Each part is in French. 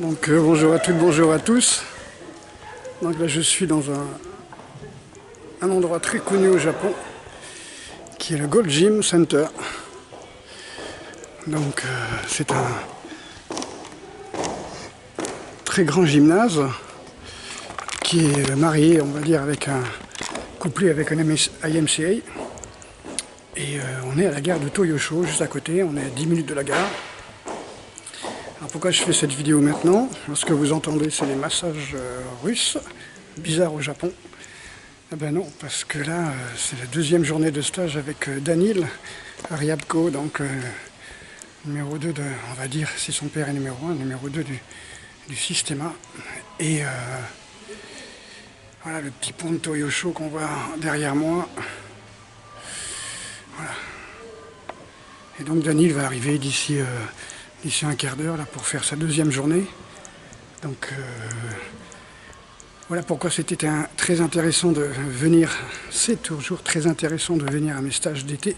Donc bonjour à toutes, bonjour à tous. Donc là je suis dans un endroit très connu au Japon qui est le Gold Gym Center. Donc c'est un très grand gymnase qui est marié, on va dire, couplé avec un IMCA. Et on est à la gare de Toyosho, juste à côté, on est à 10 minutes de la gare. Alors pourquoi je fais cette vidéo maintenant? Ce que vous entendez, c'est les massages russes, bizarres au Japon. Eh ben non, parce que là, c'est la deuxième journée de stage avec Daniil Ryabko, donc numéro 2 de, on va dire, si son père est numéro 1, numéro 2 du Systema. Et voilà le petit pont de Toyosho qu'on voit derrière moi. Voilà. Et donc Daniil va arriver d'ici un quart d'heure là pour faire sa deuxième journée. Donc voilà pourquoi c'était très intéressant de venir. C'est toujours très intéressant de venir à mes stages d'été.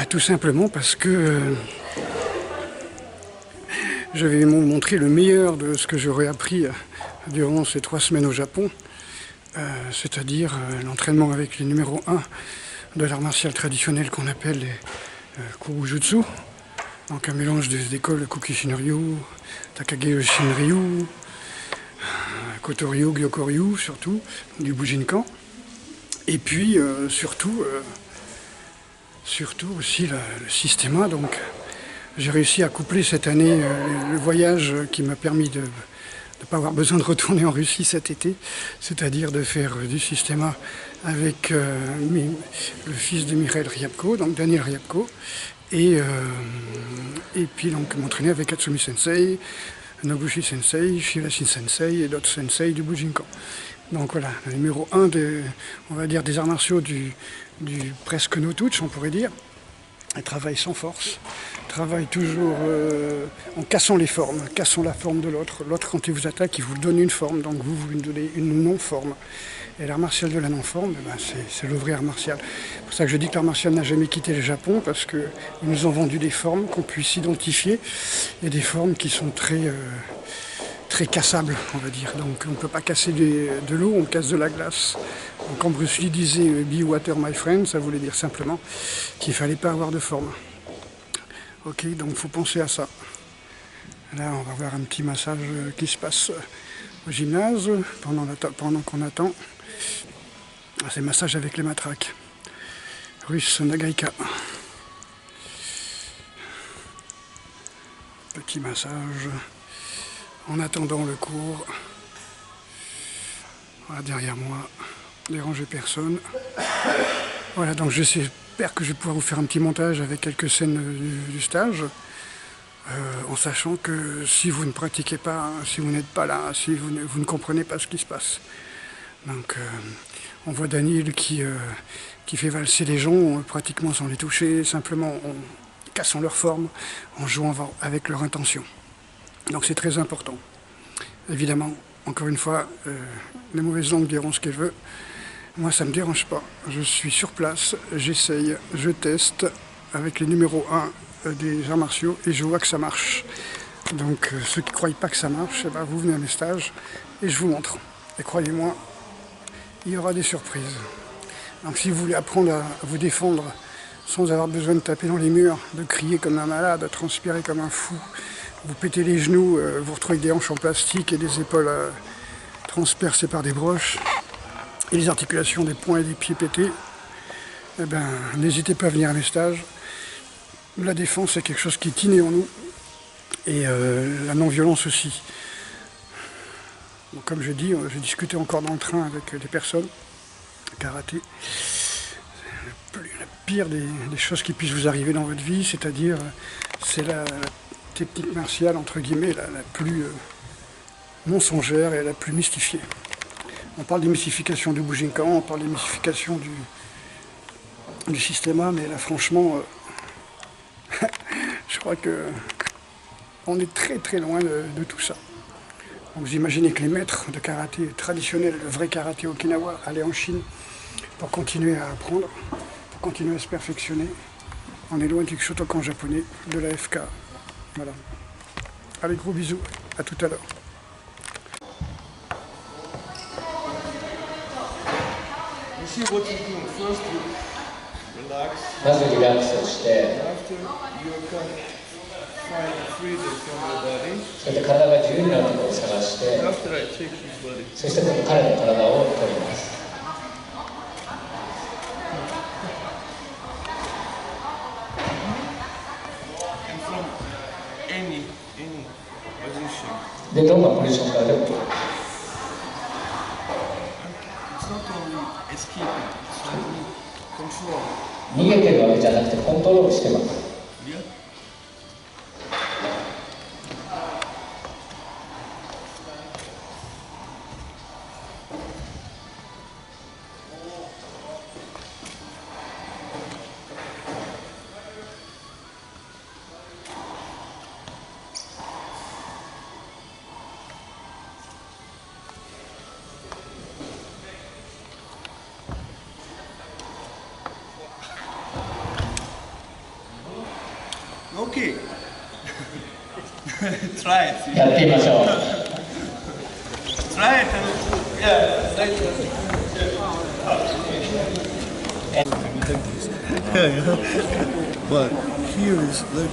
Tout simplement parce que je vais vous montrer le meilleur de ce que j'aurais appris durant ces 3 semaines au Japon, c'est-à-dire l'entraînement avec les numéros 1 de l'art martial traditionnel qu'on appelle les Kurujutsu. Donc un mélange des écoles Kukishin-ryu, Takage Shinryu, Koto-ryu, Gyoko-ryu surtout, du Bujinkan. Et puis surtout aussi le Systema. Donc j'ai réussi à coupler cette année le voyage qui m'a permis de ne pas avoir besoin de retourner en Russie cet été, c'est-à-dire de faire du Systema avec le fils de Mikhail Ryabko, donc Daniil Ryabko, et puis donc m'entraîner avec Atsumi Sensei, Nobushi Sensei, Shirashin Sensei et d'autres Sensei du Bujinkan. Donc voilà, le numéro 1 on va dire, des arts martiaux du presque no touch, on pourrait dire. Elle travaille sans force, travaille toujours en cassant les formes, cassant la forme de l'autre. L'autre, quand il vous attaque, il vous donne une forme, donc vous lui donnez une non-forme. Et l'art martial de la non-forme, c'est le vrai art martial. C'est pour ça que je dis que l'art martial n'a jamais quitté le Japon, parce qu'ils nous ont vendu des formes qu'on puisse identifier, et des formes qui sont très cassables, on va dire. Donc on ne peut pas casser de l'eau, on casse de la glace. Donc quand Bruce Lee disait « Be water my friend », ça voulait dire simplement qu'il ne fallait pas avoir de forme. Ok, donc il faut penser à ça. Là, on va voir un petit massage qui se passe au gymnase pendant qu'on attend. C'est massage avec les matraques. Russe Nagaïka. Petit massage en attendant le cours. Voilà, derrière moi, déranger personne. Voilà, donc j'espère que je vais pouvoir vous faire un petit montage avec quelques scènes du stage, en sachant que si vous ne pratiquez pas, si vous n'êtes pas là, si vous ne comprenez pas ce qui se passe. Donc on voit Daniil qui fait valser les gens pratiquement sans les toucher, simplement en cassant leur forme, en jouant avec leur intention. Donc c'est très important. Évidemment, encore une fois, les mauvaises langues diront ce qu'elles veulent. Moi, ça ne me dérange pas. Je suis sur place, j'essaye, je teste avec les numéros 1 des arts martiaux et je vois que ça marche. Donc ceux qui ne croient pas que ça marche, vous venez à mes stages et je vous montre. Et croyez-moi, il y aura des surprises. Donc si vous voulez apprendre à vous défendre sans avoir besoin de taper dans les murs, de crier comme un malade, de transpirer comme un fou, vous pétez les genoux, vous retrouvez des hanches en plastique et des épaules transpercées par des broches, et les articulations des poings et des pieds pétés, n'hésitez pas à venir à mes stages. La défense, c'est quelque chose qui est inné en nous, et la non-violence aussi. Donc, comme je dis, j'ai discuté encore dans le train avec des personnes, karaté. La pire des choses qui puissent vous arriver dans votre vie, c'est-à-dire, c'est la technique martiale, entre guillemets, la plus mensongère et la plus mystifiée. On parle des mystifications du Bujinkan, on parle des mystifications du Systema, mais là franchement, je crois que on est très loin de tout ça. Donc vous imaginez que les maîtres de karaté traditionnel, le vrai karaté Okinawa, allaient en Chine pour continuer à apprendre, pour continuer à se perfectionner. On est loin du Shotokan japonais, de la FK. Voilà. Allez, gros bisous, à tout à l'heure. You see what you do. First you relax. まずリラックスして、 After you can find freedom from your body. そして体が自由になるところを探して、 After I take his body. そして今度彼の体を取ります。And from any position. で、どんなポジションからでも。 It's not only escaping, it's only control. 逃げてるわけじゃなくてコントロールしてます。 Yeah? Okay. Try it. やってみましょう。 Try it and yeah. But here is like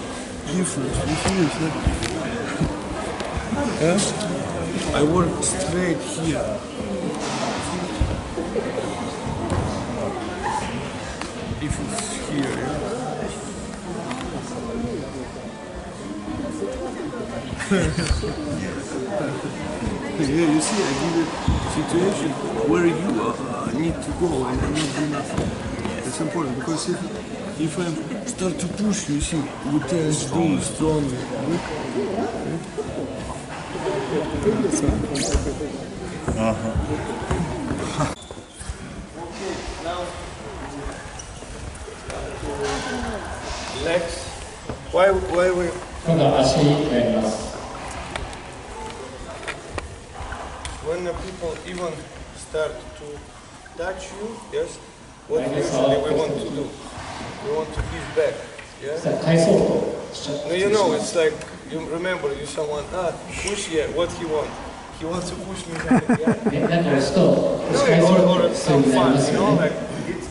different. Here is like yeah. I work straight here. If it's here, yeah. Yeah, you see, I give it a situation where you need to go and I not do nothing. It's important because if I start to push, you see, you test me strongly. Legs. Why we? 今度は足やります。 When the people even start to touch you, yes, what usually we want to do? We want to give back, yeah? さあ返そうとしちゃっ No, you know, it's like, you remember, you someone, push, yeah, what he want? He wants to push me back, yeah? て、なんか押すと押し返そう or と it's そうい some うのになり fun, ま you すよ know, ね。 like, it's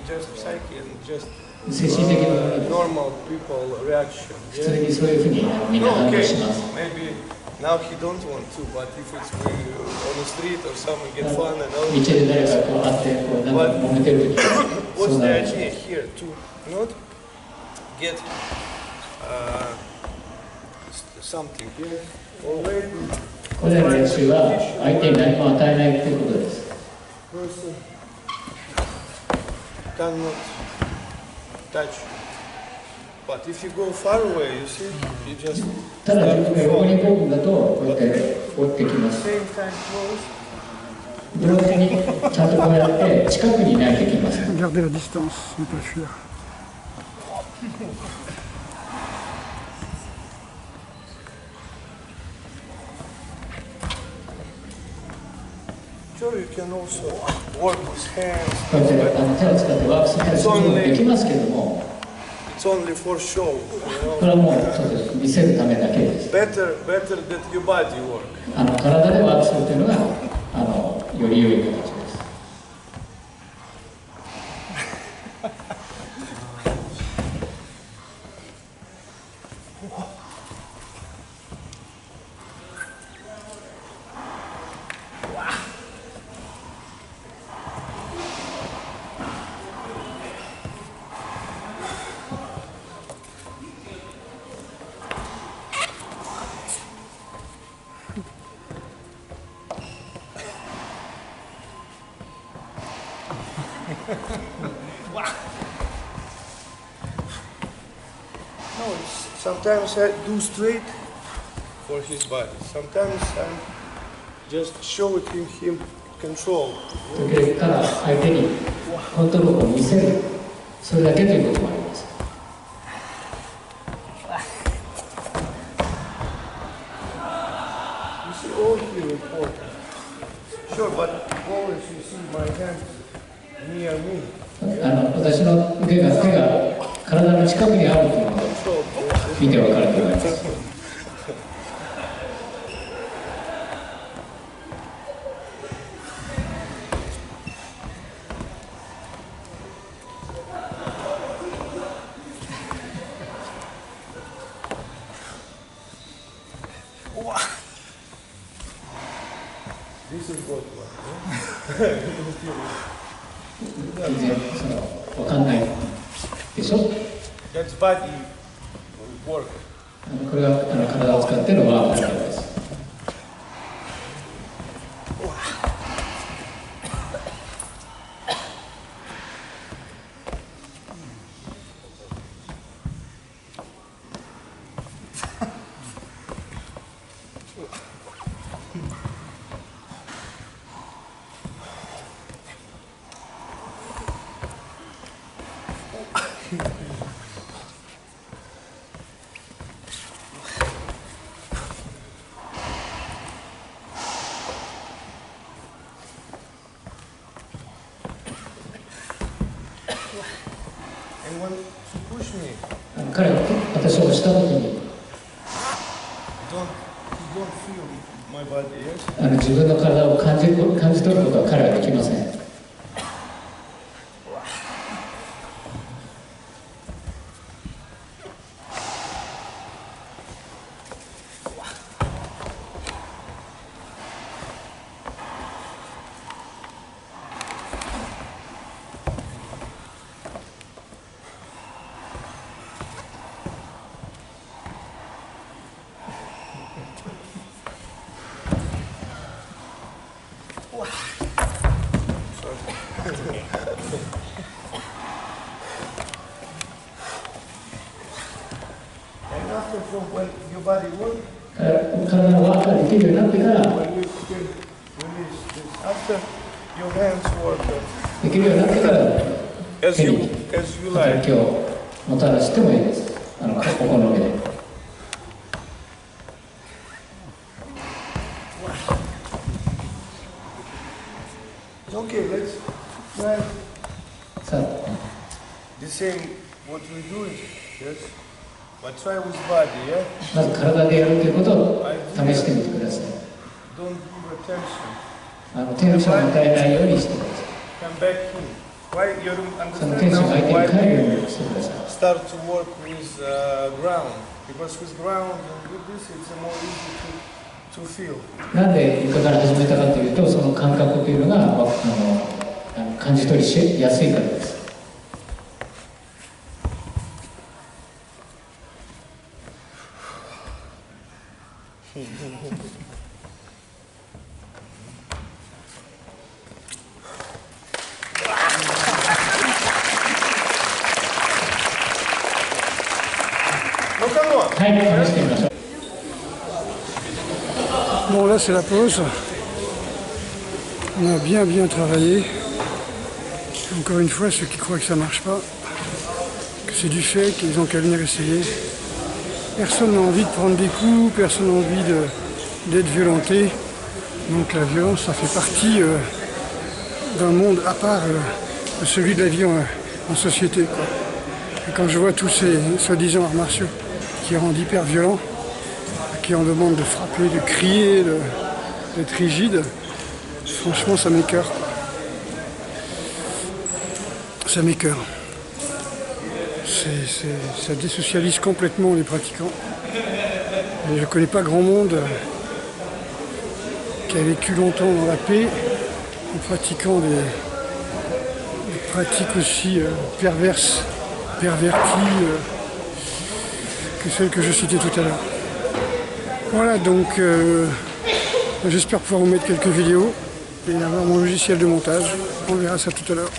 just psyche and just 精神的な normal people reaction, 普通 yeah? にそういうふうにみんな No, 反応 okay, します。 maybe now he don't want to, but if it's on the street or someone get fun and 道 all, で誰かこう会ってこうなんか揉めてる時そ what's うな the るんです idea here to not get something here or wait これらの練習は相手に何も与えないということです。 person cannot touch. But if you go far away, you see, you just ただ start 自分 to が横 fall. に動くんだとこうやって追ってきます。 Same time close. 同時にちゃんとこうやって近くにいないといけません。 Gardez la distance, ne pas fuir. Sure, you can also work with hands. こうやって手を使ってワークすることもできますけども、 It's only for show. これはもうそうです見せるためだけです。 Better that your body work. 体でワークするというのがより良い形です。 No, sometimes I do straight for his body. Sometimes I'm just showing him control. 時々ただ相手にコントロールを見せる、それだけということもあります。 You see, all here important. Sure, but always you see my hand near me. 私の手が体の近くにあるというのは Control. 見てわかると思います。全然わかんないでしょ。これが体を使ってのワークです。彼が私を押したときに自分の体を感じ取ることは彼はできません。体のワークができるようになってからできるようになってから手に働きをもたらしてもいいです。お好みで。さあ。まず体でやるということを試してみてください。テンションを与えないようにしてください。そのテンションが相手に返るようにしてください。なんで床から始めたかというと、その感覚というのが感じ取りしやすいからです。Bon, là c'est la pause. On a bien travaillé. Encore une fois, ceux qui croient que ça marche pas, que c'est du fait qu'ils ont qu'à venir essayer. Personne n'a envie de prendre des coups, personne n'a envie d'être violenté. Donc la violence, ça fait partie d'un monde à part celui de la vie en société, quoi. Et quand je vois tous ces soi-disant arts martiaux qui rendent hyper violents, qui en demandent de frapper, de crier, d'être rigide, franchement ça m'écoeure. Ça m'écoeure. Ça désocialise complètement les pratiquants. Et je ne connais pas grand monde qui a vécu longtemps dans la paix en pratiquant des pratiques aussi perverses, perverties que celles que je citais tout à l'heure. Voilà, donc j'espère pouvoir vous mettre quelques vidéos et avoir mon logiciel de montage. On verra ça tout à l'heure.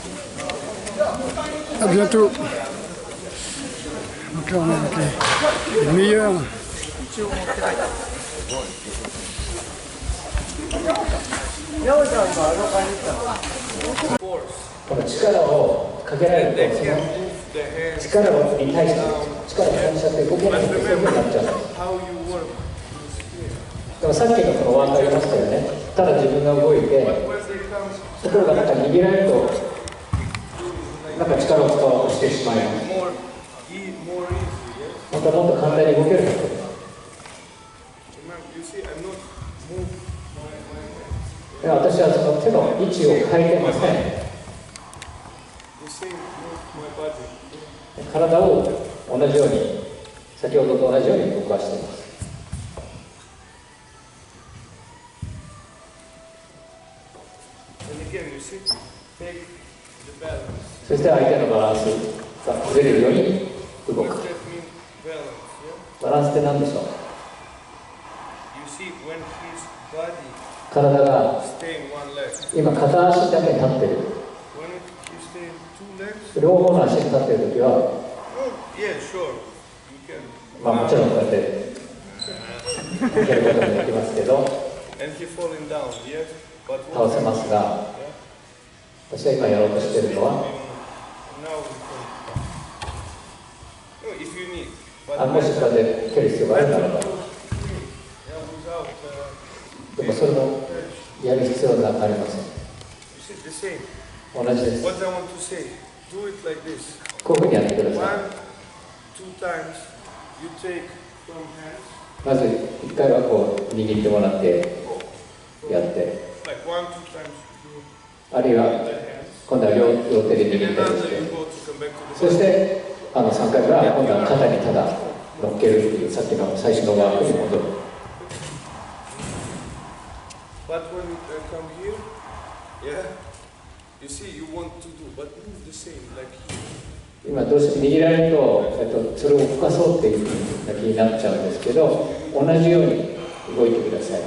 A bientôt. Donc là on est avec les meilleurs. この力をかけられると、その力に対して力を反射して動けないってそういうふうになっちゃうんです。でもさっきのこのワークありましたよね。ただ自分が動いて、ところがなんか握られるとなんか力を使おうとしてしまいます。も本当はもっと簡単に動けるはずです。私はその手の位置を変えてません。体を同じように、先ほどと同じように動かしています。そして相手のバランスが崩れるように動く。バランスって何でしょう？体が今片足だけ立ってる。両方の足に立っているときは、まあもちろんこうやって受けることもできますけど、倒せますが、私が今やろうとしているのは、もしこうやって蹴る必要があるならば、でもそれもやる必要がありません。同じです。こういうふうにやってください。まず1回はこう握ってもらってやって、あるいは今度は両手で握ったりして、そして3回から今度は肩にただ乗っけるっていう、さっきの最初のワークに戻る。今どうしても握られると、それを動かそうっていう気になっちゃうんですけど、同じように動いてください。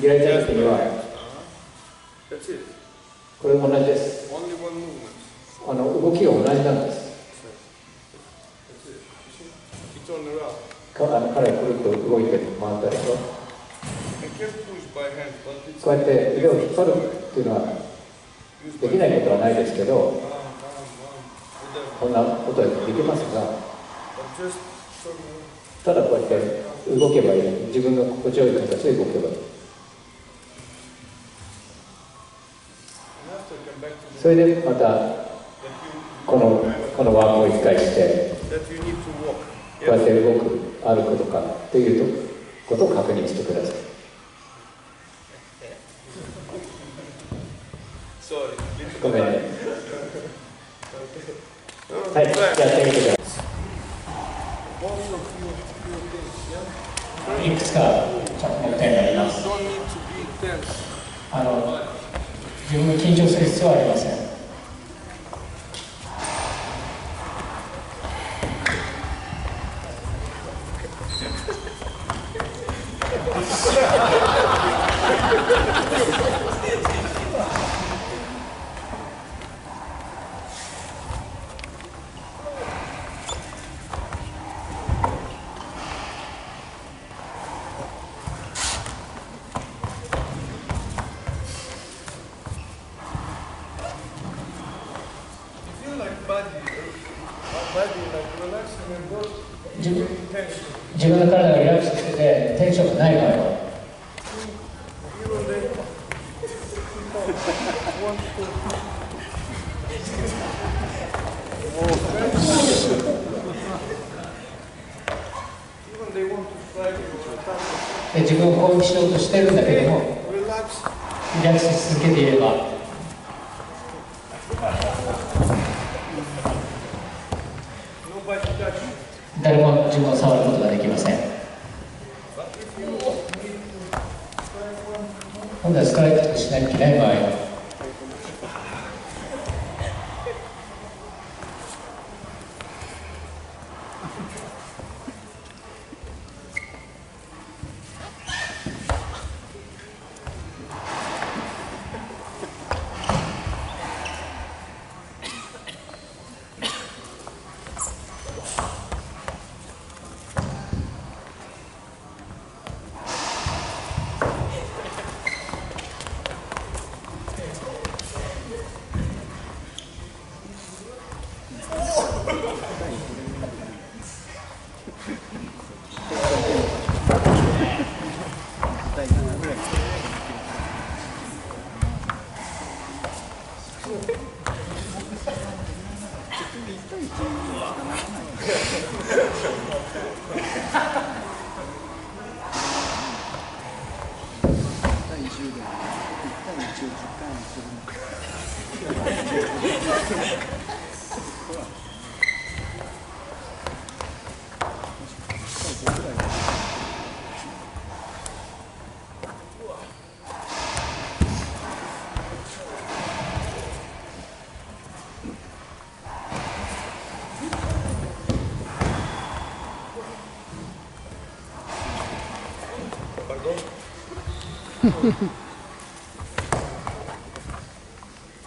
握られた時にはこれも同じです。動きが同じなんです。彼はくるっと動いて回ったでしょ。こうやって腕を引っ張るっていうのはできないことはないですけど、こんなことはできますが、ただこうやって動けばいい。自分が心地よい形で動けばいい。それでまたこのワークを1回して、こうやって動く、歩くとかっていうことを確認してください。ごめんね。はい、やってみてください。いくつか着点があります。自分が緊張する必要はありません。自分の体がリラックスしててテンションがない場合は、で自分を攻撃しようとしてるんだけども、リラックスし続けていれば、誰も自分を触ることができません。今度はストライクとかしないといけない場合は、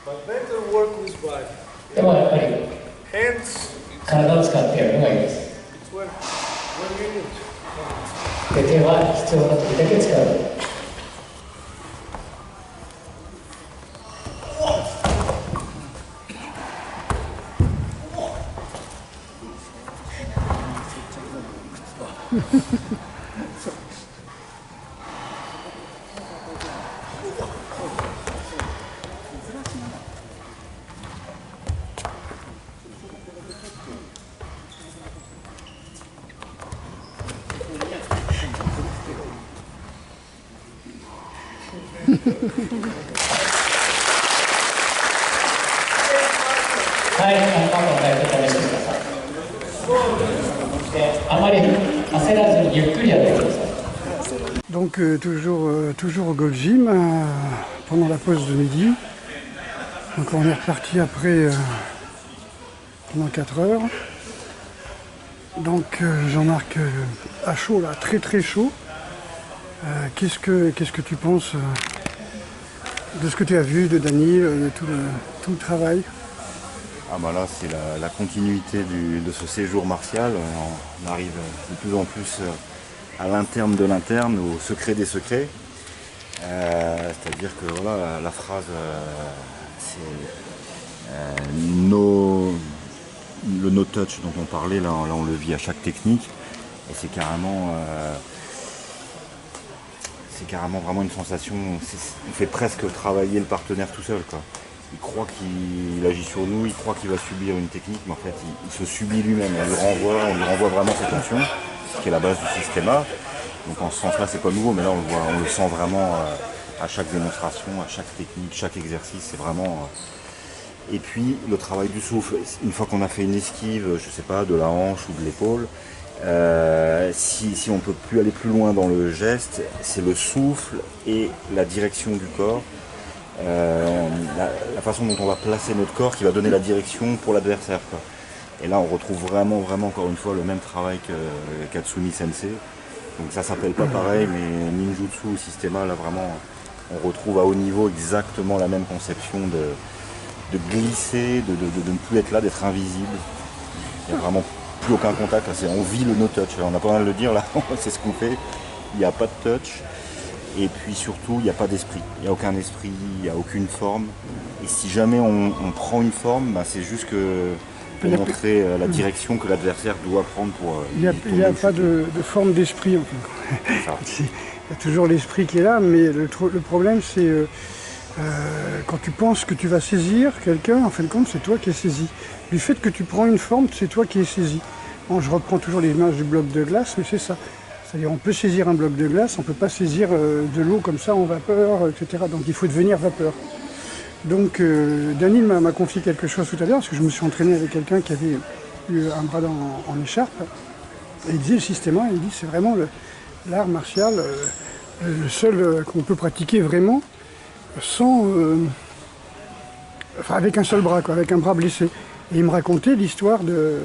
But better work with body. でもやっぱり Hands, 体を使ってやるのがいいです。 it's when you need. で、手は必要な時だけ使う。はい、パンのタイプ試してください。で、あまり焦らずにゆっくりやってください。Donc toujours au Gold Gym pendant la pause de midi. Donc on est reparti après pendant 4 heures. Donc Jean-Marc à chaud là, très très chaud. Qu'est-ce que tu penses de ce que tu as vu de Dany, de tout le travail? Ah bah là c'est la continuité de ce séjour martial. On arrive de plus en plus à l'interne de l'interne, au secret des secrets. C'est-à-dire que voilà, la phrase c'est le no touch dont on parlait, là on le vit à chaque technique. Et c'est carrément vraiment une sensation, on fait presque travailler le partenaire tout seul, quoi. Il croit qu'il agit sur nous, il croit qu'il va subir une technique, mais en fait il se subit lui-même, on lui renvoie vraiment ses tensions, ce qui est la base du système A. Donc en ce sens-là c'est pas nouveau, mais là on le sent vraiment à chaque démonstration, à chaque technique, chaque exercice, c'est vraiment... Et puis le travail du souffle, une fois qu'on a fait une esquive, je sais pas, de la hanche ou de l'épaule, si on ne peut plus aller plus loin dans le geste, c'est le souffle et la direction du corps, la façon dont on va placer notre corps qui va donner la direction pour l'adversaire, quoi. Et là on retrouve vraiment encore une fois le même travail que Katsumi Sensei. Donc ça s'appelle pas pareil, mais ninjutsu ou systema, là vraiment on retrouve à haut niveau exactement la même conception de glisser, de ne plus être là, d'être invisible. Il n'y a vraiment plus aucun contact, on vit le no-touch, on n'a pas besoin de le dire là, c'est ce qu'on fait, il n'y a pas de touch, et puis surtout il n'y a pas d'esprit, il n'y a aucun esprit, il n'y a aucune forme, et si jamais on prend une forme, bah, c'est juste que pour montrer la direction que l'adversaire doit prendre pour... Il n'y a pas de forme d'esprit en fait. Il y a toujours l'esprit qui est là, mais le problème c'est quand tu penses que tu vas saisir quelqu'un, en fin de compte c'est toi qui es saisi. Du fait que tu prends une forme, c'est toi qui es saisi. Bon, je reprends toujours l'image du bloc de glace, mais c'est ça. C'est-à-dire on peut saisir un bloc de glace, on ne peut pas saisir de l'eau comme ça en vapeur, etc. Donc il faut devenir vapeur. Donc Dany m'a confié quelque chose tout à l'heure, parce que je me suis entraîné avec quelqu'un qui avait eu un bras en écharpe. Et il disait le système, il dit c'est vraiment l'art martial, le seul qu'on peut pratiquer vraiment sans... enfin avec un seul bras, quoi, avec un bras blessé. Et il me racontait l'histoire de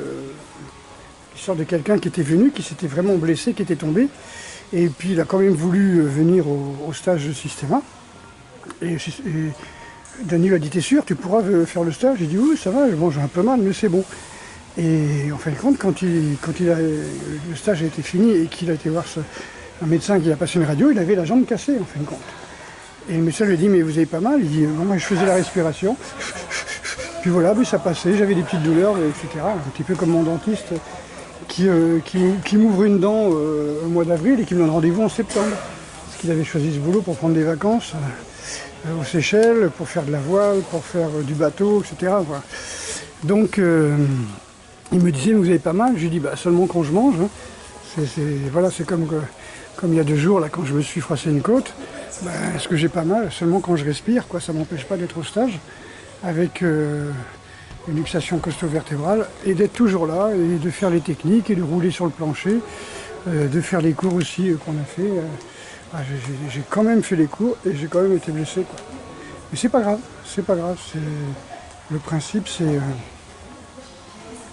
quelqu'un qui était venu, qui s'était vraiment blessé, qui était tombé. Et puis il a quand même voulu venir au stage de Systema. Et Dany lui a dit, t'es sûr, tu pourras faire le stage? J'ai dit, oui, ça va, bon, j'ai un peu mal, mais c'est bon. Et en fin de compte, quand le stage a été fini et qu'il a été voir un médecin qui a passé une radio, il avait la jambe cassée, en fin de compte. Et le médecin lui a dit, mais vous avez pas mal? Il dit, bon, moi je faisais la respiration. Puis voilà, puis ça passait, j'avais des petites douleurs, etc. Un petit peu comme mon dentiste qui m'ouvre une dent au mois d'avril et qui me donne rendez-vous en septembre. Parce qu'il avait choisi ce boulot pour prendre des vacances aux Seychelles, pour faire de la voile, pour faire du bateau, etc. Voilà. Donc il me disait, vous avez pas mal? Je lui dis, bah, seulement quand je mange. Hein. Voilà, c'est comme comme il y a 2 jours, là, quand je me suis froissé une côte, ben, est-ce que j'ai pas mal? Seulement quand je respire, quoi, ça m'empêche pas d'être au stage, avec une luxation costo-vertébrale, et d'être toujours là, et de faire les techniques, et de rouler sur le plancher, de faire les cours aussi qu'on a fait. J'ai quand même fait les cours, et j'ai quand même été blessé, quoi. Mais c'est pas grave, c'est pas grave. Le principe, c'est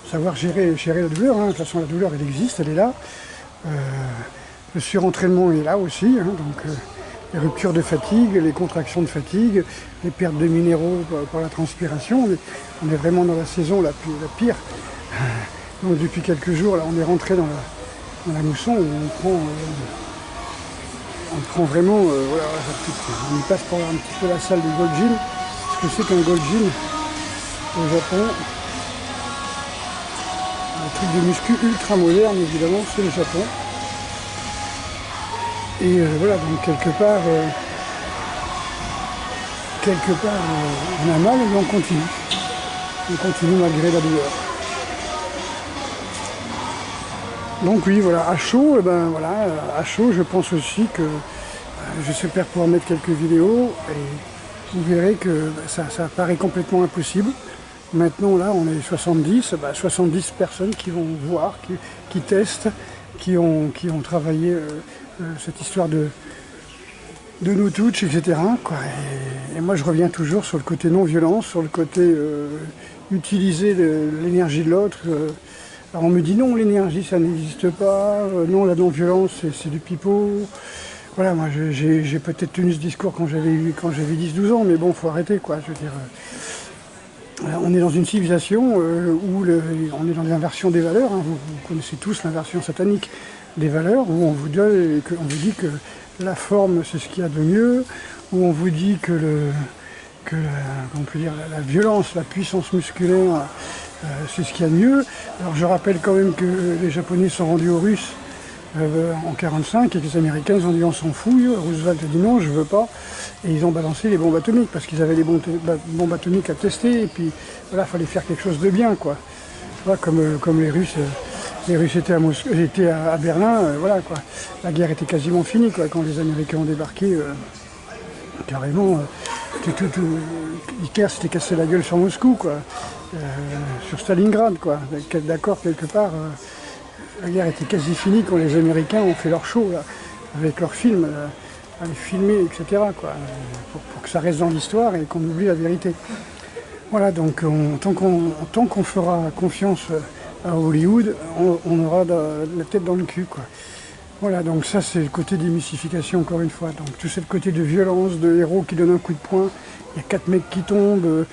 savoir gérer la douleur. Hein. De toute façon, la douleur, elle existe, elle est là. Le surentraînement est là aussi. Hein. Donc, les ruptures de fatigue, les contractions de fatigue, les pertes de minéraux par la transpiration. On est vraiment dans la saison la pire. Donc, depuis quelques jours, là, on est rentré dans la mousson où on prend vraiment, voilà, on y passe par un petit peu la salle du Gold Gym. Ce que c'est qu'un Gold Gym au Japon, un truc de muscu ultra moderne évidemment, c'est le Japon. Et voilà, donc quelque part on a mal, mais on continue. On continue malgré la douleur. Donc oui, voilà, à chaud, à chaud, je pense aussi que j'espère pouvoir mettre quelques vidéos et vous verrez que ça paraît complètement impossible. Maintenant là, on est 70, 70 personnes qui vont voir, qui testent, qui ont travaillé cette histoire de no-touch, etc. quoi. Et moi je reviens toujours sur le côté non-violence, sur le côté utiliser l'énergie de l'autre. Alors on me dit non, l'énergie ça n'existe pas, non la non-violence c'est du pipeau. Voilà, moi j'ai peut-être tenu ce discours quand j'avais 10-12 ans, mais bon, faut arrêter quoi, je veux dire. On est dans une civilisation où on est dans l'inversion des valeurs, hein. Vous connaissez tous l'inversion satanique des valeurs, où on vous dit que la forme c'est ce qu'il y a de mieux, où on vous dit que on peut dire, la violence, la puissance musculaire, c'est ce qu'il y a de mieux. Alors je rappelle quand même que les Japonais sont rendus aux Russes en 1945 et que les Américains ils ont dit on s'en fouille. Roosevelt a dit non, je veux pas. Et ils ont balancé les bombes atomiques parce qu'ils avaient les bombes atomiques à tester. Et puis voilà, il fallait faire quelque chose de bien, quoi. Voilà, comme les Russes étaient à Berlin, voilà quoi. La guerre était quasiment finie, quoi. Quand les Américains ont débarqué, carrément, Hitler s'était cassé la gueule sur Moscou, quoi. Sur Stalingrad, quoi. D'accord, quelque part, la guerre était quasi finie quand les Américains ont fait leur show, là, avec leurs films, à les filmer, etc., quoi, pour que ça reste dans l'histoire et qu'on oublie la vérité. Voilà, donc tant qu'on fera confiance à Hollywood, on aura la tête dans le cul, quoi. Voilà, donc ça c'est le côté démystification encore une fois. Donc tout c'est le côté de violence, de héros qui donne un coup de poing, il y a 4 mecs qui tombent,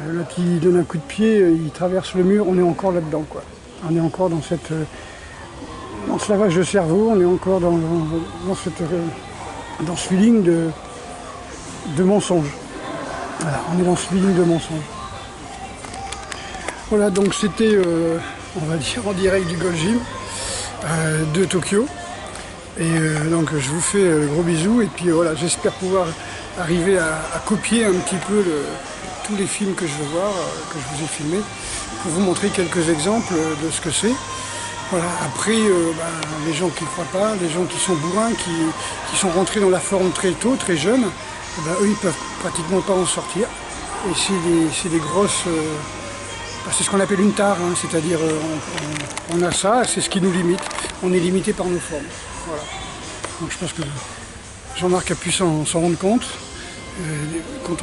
l'autre qui donne un coup de pied, il traverse le mur, on est encore là-dedans, quoi. On est encore dans ce lavage de cerveau, on est encore dans ce feeling de mensonge. Voilà, on est dans ce feeling de mensonge. Voilà, donc c'était, on va dire, en direct du Gold Gym de Tokyo. Et donc je vous fais gros bisous et puis voilà, j'espère pouvoir arriver à copier un petit peu tous les films que je veux voir, que je vous ai filmés, pour vous montrer quelques exemples de ce que c'est. Voilà, après, les gens qui ne croient pas, les gens qui sont bourrins, qui sont rentrés dans la forme très tôt, très jeunes, eux ils peuvent pratiquement pas en sortir. Et c'est des grosses... c'est ce qu'on appelle une tare, hein, c'est-à-dire on a ça, c'est ce qui nous limite. On est limité par nos formes. Voilà. Donc je pense que Jean-Marc a pu s'en rendre compte. Quand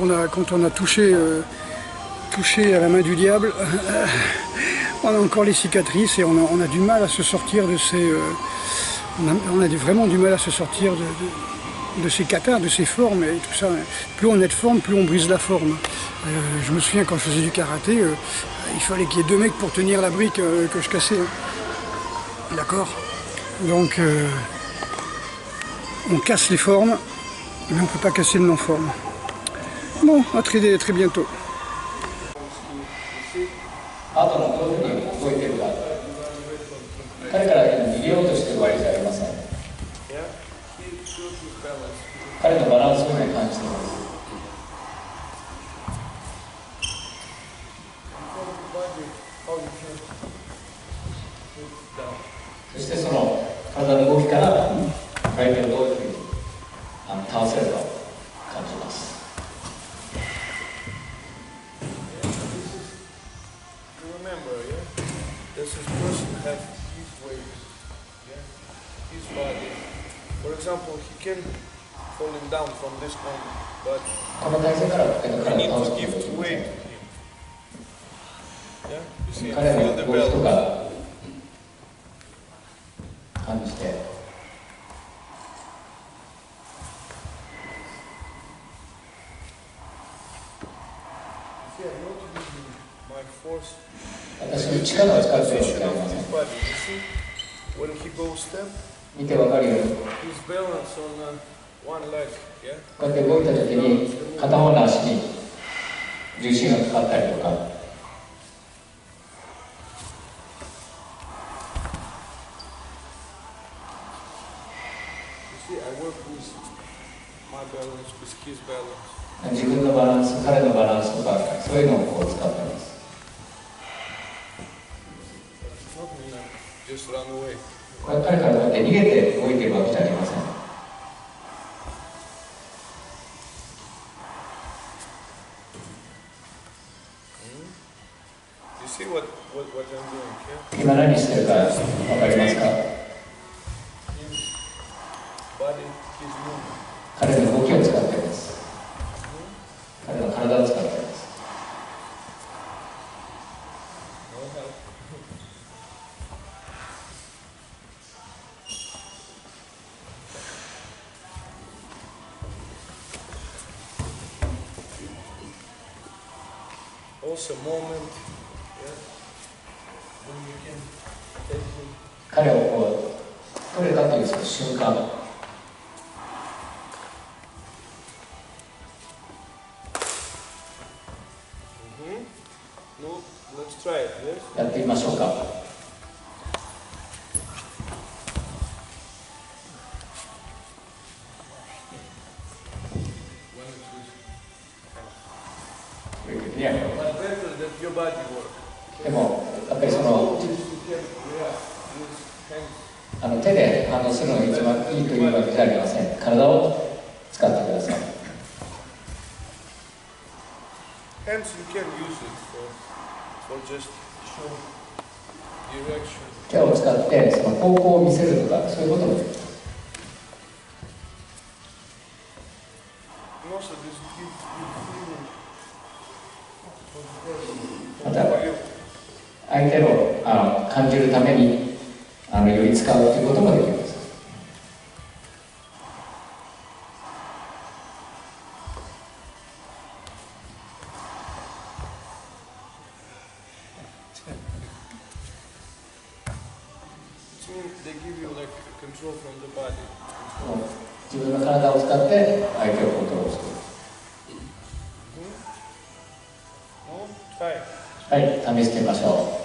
on a touché à la main du diable, on a encore les cicatrices et on a du mal à se sortir de ces... on a vraiment du mal à se sortir de ces katas, de ces formes et tout ça. Plus on est de forme, plus on brise la forme. Je me souviens quand je faisais du karaté, il fallait qu'il y ait 2 mecs pour tenir la brique que je cassais. Hein. D'accord ? Donc, on casse les formes, mais on ne peut pas casser le non-forme. Bon, à très bientôt. あとのどういうふうに動いてるか彼から逃げようとしてるわけじゃありません。彼のバランスをね感じています。そしてその体の動きから帰り倒せると感じます。Remember, yeah? Does this person have his ways? Yeah? His body. For example, he can falling down from this point, but この体勢から彼 we を need 倒す to ことが give でき to ませ weight ん。 to him. Yeah? You see, 彼 feel の the 動きと balance. か感じて、 See, I'm not using my force 私の力を使っているわけ position ではあり of ません。 his body. You see, when he goes step, 見てわかるように、 he's balanced on one leg. Yeah? こうやって動いたときに片方の足に重心がかかったりとか、 You see, I work with my balance, with his balance. 自分のバランス、彼のバランスとか、そういうのをこう使ってます。 It's not mean just run away. これ彼からこうやって逃げて動いているわけじゃありません。 You see what I'm doing here? 今何してるかわかりますか？ His body, his movement. 彼の動きを使っています。彼の体を使っています。 No help. Also moment, yeah, when you can take him. 彼をこう取れたというその瞬間、 No, let's try it, yes? やってみましょうか。 When it is. いや、 But better that your body work. でもやっぱりその You can react with hands. 手で反応するのが一番いいというわけじゃありません。体を使ってください。 Hands you can use it for just show direction. 手を使ってその方向を見せるとか、そういうこともできます。 And also this gives you feeling for the person. また For you. 相手の感じるためにより使うということもできます。 It means they give you like control from the body. 自分の体を使って相手をコントロールする。 No? Try. はい、試してみましょう。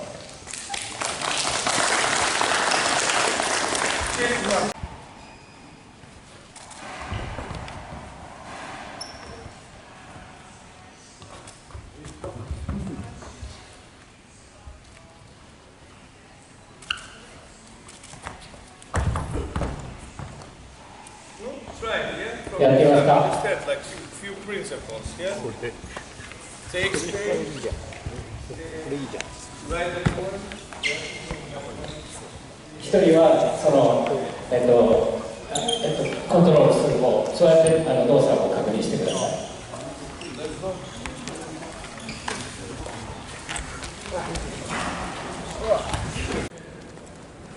No? Try, yeah? From Yeah, give us the that. step, like few principles, yeah? Take space. Right and forward. 一人はその、コントロールする方、そうやって動作を確認してください。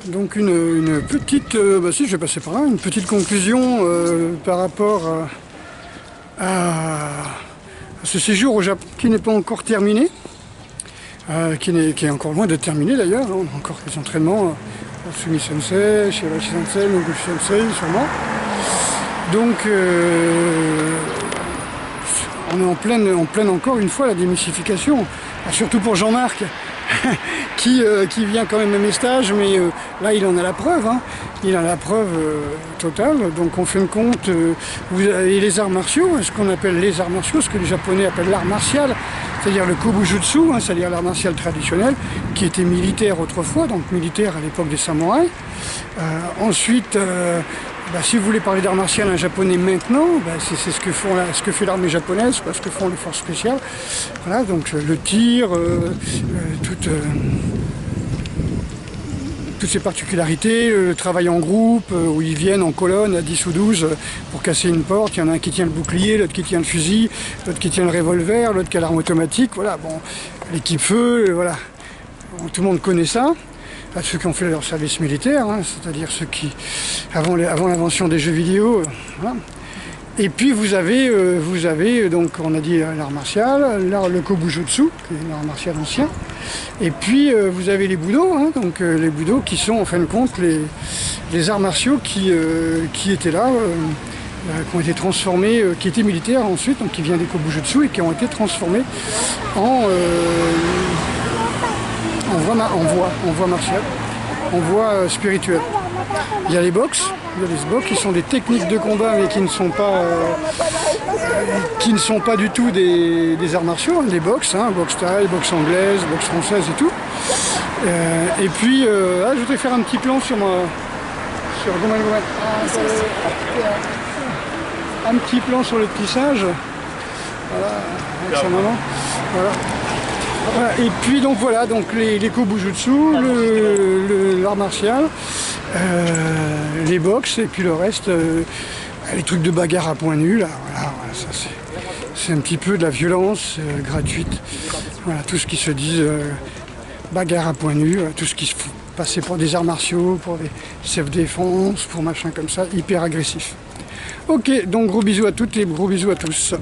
Donc une petite, si je vais passer par là, une petite conclusion par rapport à ce séjour au Japon qui n'est pas encore terminé, qui est encore loin d'être terminé d'ailleurs. On a encore des entraînements à Sumi Sensei, Shirashi Sensei, Noguchi Sensei sûrement. Donc on est en pleine encore une fois la démystification, surtout pour Jean-Marc. qui vient quand même à mes stages, mais là il en a la preuve, hein. Il a la preuve totale. Donc en fin de compte, vous avez les arts martiaux, ce qu'on appelle les arts martiaux, ce que les Japonais appellent l'art martial, c'est-à-dire le Kobujutsu, hein, c'est-à-dire l'art martial traditionnel, qui était militaire autrefois, donc militaire à l'époque des samouraïs. Ensuite, bah, si vous voulez parler d'art martial en japonais maintenant, bah, c'est ce que fait l'armée japonaise, ce que font les forces spéciales. Voilà, donc le tir, toutes ces particularités, le travail en groupe, où ils viennent en colonne à 10 ou 12 pour casser une porte. Il y en a un qui tient le bouclier, l'autre qui tient le fusil, l'autre qui tient le revolver, l'autre qui a l'arme automatique. Voilà, bon, l'équipe feu, voilà. Bon, tout le monde connaît ça. À ceux qui ont fait leur service militaire, hein, c'est-à-dire ceux qui, avant l'invention des jeux vidéo, voilà. Et puis vous avez donc, on a dit l'art martial, le kobujutsu, qui est l'art martial ancien, et puis vous avez les budo, hein, donc les budo qui sont en fin de compte les arts martiaux qui étaient là, qui ont été transformés, qui étaient militaires ensuite, donc qui viennent des kobujutsu et qui ont été transformés en voie martiale, en voie spirituelle. Il y a les box, qui sont des techniques de combat mais qui ne sont pas du tout des arts martiaux, hein, des box, hein, boxe thaï, boxe anglaise, boxe française et tout. Et puis là, je voudrais faire un petit plan sur Goman. Un petit plan sur le petit singe. Voilà, avec sa maman. Voilà. Voilà, et puis donc voilà, donc les kobujutsu, l'art martial, les box et puis le reste, les trucs de bagarre à point nul, là, voilà, ça c'est un petit peu de la violence gratuite. Voilà, tout ce qui se dit bagarre à point nul, tout ce qui se passait pour des arts martiaux, pour des self-défense, pour machin comme ça, hyper agressif. Ok, donc gros bisous à toutes et gros bisous à tous.